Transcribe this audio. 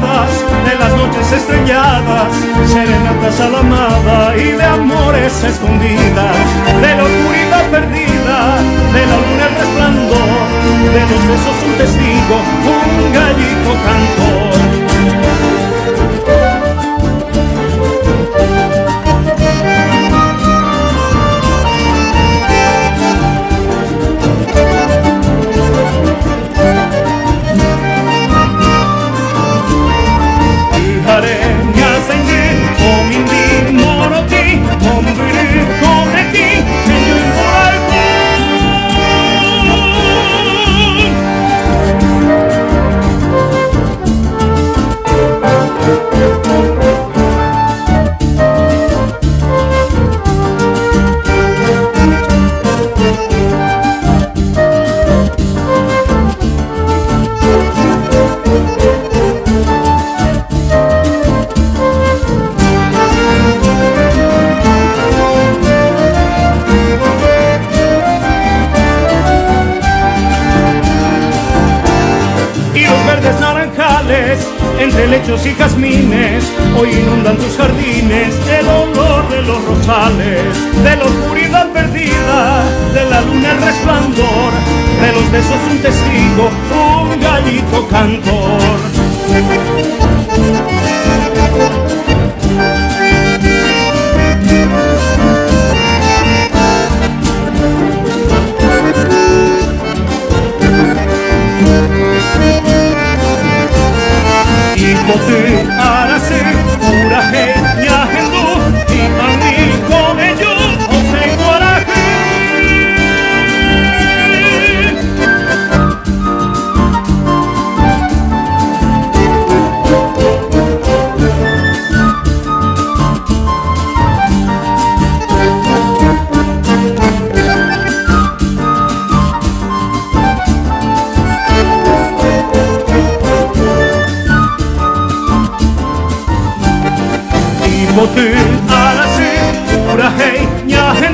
moradas, de las noches estrelladas, serenatas a la amada y de amores escondidas, de la oscuridad perdida, de la luna el resplandor, de los besos un testigo, un gallito cantor. Entre lechos y jazmines, hoy inundan tus jardines el olor de los rosales, de la oscuridad perdida, de la luna el resplandor, de los besos un testigo, un gallito cantor. Bote, arase, uraje, ñajendu, y ani con ello, ose coraje. Bote, arase, uraje, ñajendu.